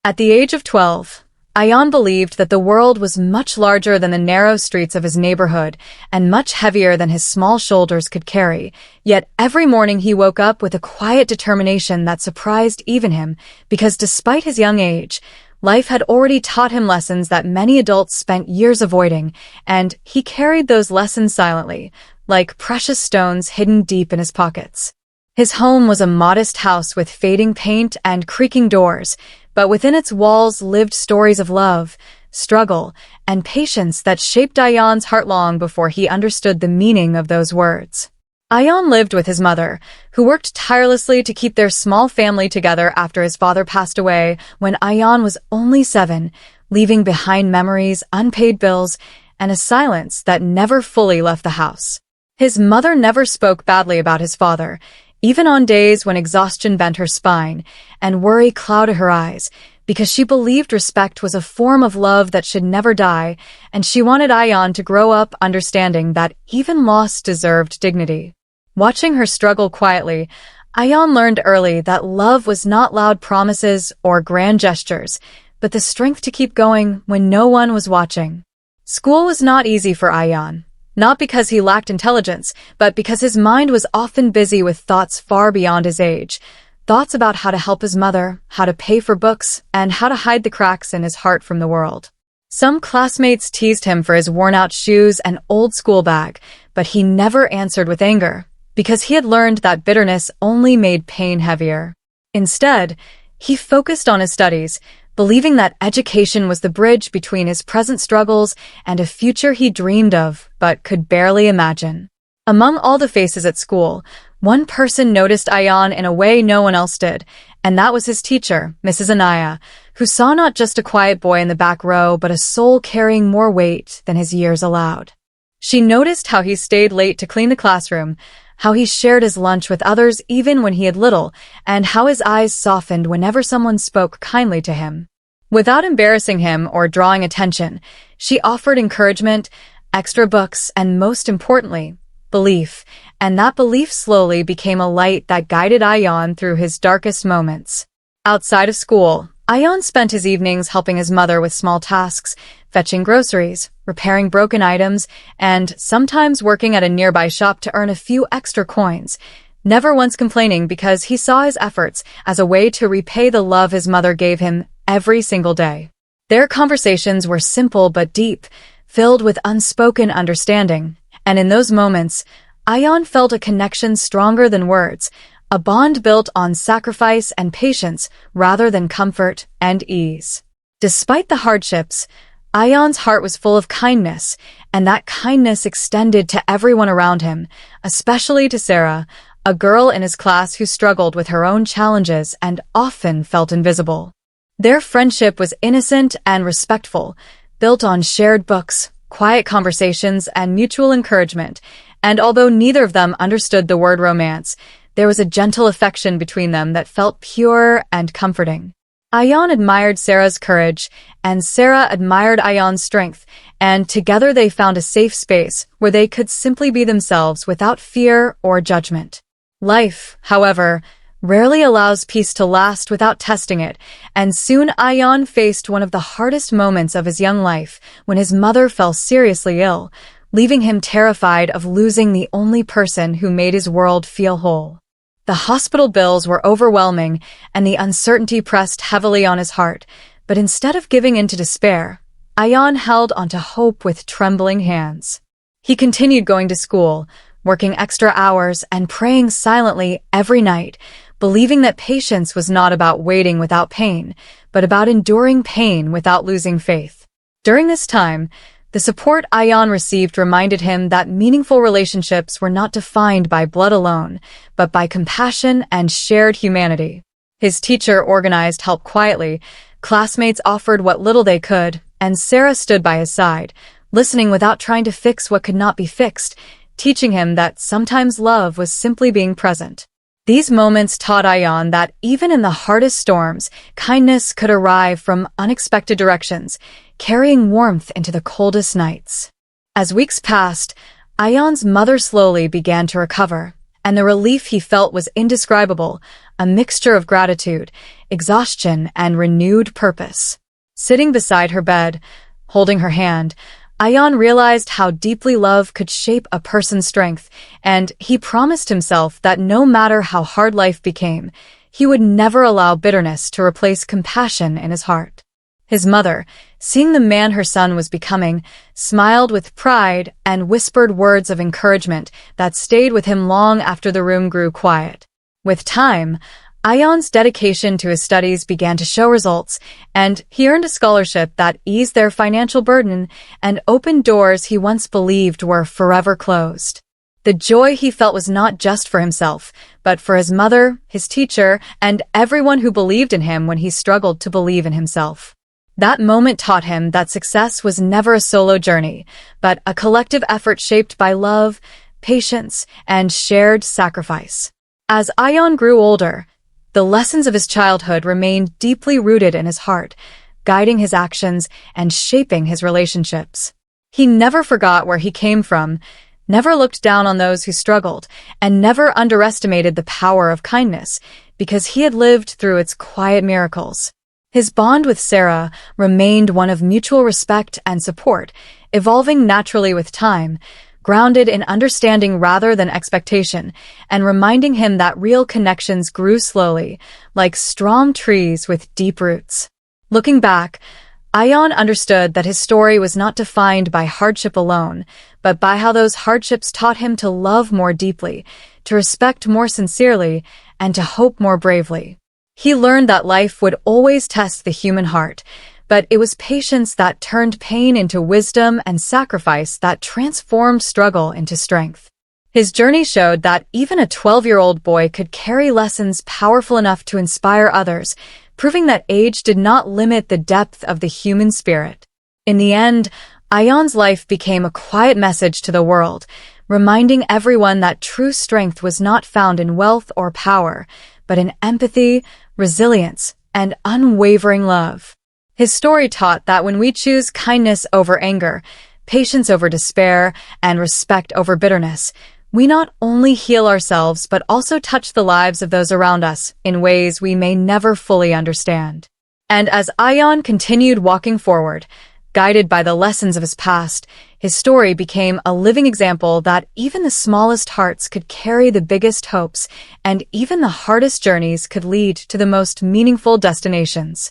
At the age of 12, Ayan believed that the world was much larger than the narrow streets of his neighborhood and much heavier than his small shoulders could carry. Yet every morning he woke up with a quiet determination that surprised even him, because despite his young age, life had already taught him lessons that many adults spent years avoiding, and he carried those lessons silently, like precious stones hidden deep in his pockets. His home was a modest house with fading paint and creaking doors, but within its walls lived stories of love, struggle, and patience that shaped Ayan's heart long before he understood the meaning of those words. Ayan lived with his mother, who worked tirelessly to keep their small family together after his father passed away when Ayan was only 7, leaving behind memories, unpaid bills, and a silence that never fully left the house. His mother never spoke badly about his father, even on days when exhaustion bent her spine and worry clouded her eyes, because she believed respect was a form of love that should never die, and she wanted Ayan to grow up understanding that even loss deserved dignity. Watching her struggle quietly, Ayan learned early that love was not loud promises or grand gestures, but the strength to keep going when no one was watching. School was not easy for Ayan. Not because he lacked intelligence, but because his mind was often busy with thoughts far beyond his age. Thoughts about how to help his mother, how to pay for books, and how to hide the cracks in his heart from the world. Some classmates teased him for his worn-out shoes and old school bag, but he never answered with anger, because he had learned that bitterness only made pain heavier. Instead, he focused on his studies, believing that education was the bridge between his present struggles and a future he dreamed of but could barely imagine. Among all the faces at school, one person noticed Ayan in a way no one else did, and that was his teacher, Mrs. Anaya, who saw not just a quiet boy in the back row but a soul carrying more weight than his years allowed. She noticed how he stayed late to clean the classroom, how he shared his lunch with others even when he had little, and how his eyes softened whenever someone spoke kindly to him. Without embarrassing him or drawing attention, she offered encouragement, extra books, and most importantly, belief, and that belief slowly became a light that guided Ayan through his darkest moments. Outside of school, Ayan spent his evenings helping his mother with small tasks, fetching groceries, repairing broken items, and sometimes working at a nearby shop to earn a few extra coins, never once complaining because he saw his efforts as a way to repay the love his mother gave him every single day. Their conversations were simple but deep, filled with unspoken understanding, and in those moments, Ayan felt a connection stronger than words, a bond built on sacrifice and patience rather than comfort and ease. Despite the hardships, Ayan's heart was full of kindness, and that kindness extended to everyone around him, especially to Sarah, a girl in his class who struggled with her own challenges and often felt invisible. Their friendship was innocent and respectful, built on shared books, quiet conversations, and mutual encouragement, and although neither of them understood the word romance, there was a gentle affection between them that felt pure and comforting. Ayan admired Sarah's courage, and Sarah admired Ayan's strength, and together they found a safe space where they could simply be themselves without fear or judgment. Life, however, rarely allows peace to last without testing it, and soon Ayan faced one of the hardest moments of his young life when his mother fell seriously ill, leaving him terrified of losing the only person who made his world feel whole. The hospital bills were overwhelming, and the uncertainty pressed heavily on his heart, but instead of giving in to despair, Ayan held onto hope with trembling hands. He continued going to school, working extra hours and praying silently every night, believing that patience was not about waiting without pain, but about enduring pain without losing faith. During this time, the support Ayan received reminded him that meaningful relationships were not defined by blood alone, but by compassion and shared humanity. His teacher organized help quietly, classmates offered what little they could, and Sarah stood by his side, listening without trying to fix what could not be fixed, teaching him that sometimes love was simply being present. These moments taught Ayan that even in the hardest storms, kindness could arrive from unexpected directions, carrying warmth into the coldest nights. As weeks passed, Ayan's mother slowly began to recover, and the relief he felt was indescribable, a mixture of gratitude, exhaustion, and renewed purpose. Sitting beside her bed, holding her hand, Ayan realized how deeply love could shape a person's strength, and he promised himself that no matter how hard life became, he would never allow bitterness to replace compassion in his heart. His mother, seeing the man her son was becoming, smiled with pride and whispered words of encouragement that stayed with him long after the room grew quiet. With time, Ayan's dedication to his studies began to show results, and he earned a scholarship that eased their financial burden and opened doors he once believed were forever closed. The joy he felt was not just for himself, but for his mother, his teacher, and everyone who believed in him when he struggled to believe in himself. That moment taught him that success was never a solo journey, but a collective effort shaped by love, patience, and shared sacrifice. As Ayan grew older, the lessons of his childhood remained deeply rooted in his heart, guiding his actions and shaping his relationships. He never forgot where he came from, never looked down on those who struggled, and never underestimated the power of kindness, because he had lived through its quiet miracles. His bond with Sarah remained one of mutual respect and support, evolving naturally with time, grounded in understanding rather than expectation, and reminding him that real connections grew slowly, like strong trees with deep roots. Looking back, Ayan understood that his story was not defined by hardship alone, but by how those hardships taught him to love more deeply, to respect more sincerely, and to hope more bravely. He learned that life would always test the human heart, but it was patience that turned pain into wisdom and sacrifice that transformed struggle into strength. His journey showed that even a 12-year-old boy could carry lessons powerful enough to inspire others, proving that age did not limit the depth of the human spirit. In the end, Ayan's life became a quiet message to the world, reminding everyone that true strength was not found in wealth or power, but in empathy, resilience, and unwavering love. His story taught that when we choose kindness over anger, patience over despair, and respect over bitterness, we not only heal ourselves but also touch the lives of those around us in ways we may never fully understand. And as Ayan continued walking forward, guided by the lessons of his past, his story became a living example that even the smallest hearts could carry the biggest hopes, and even the hardest journeys could lead to the most meaningful destinations.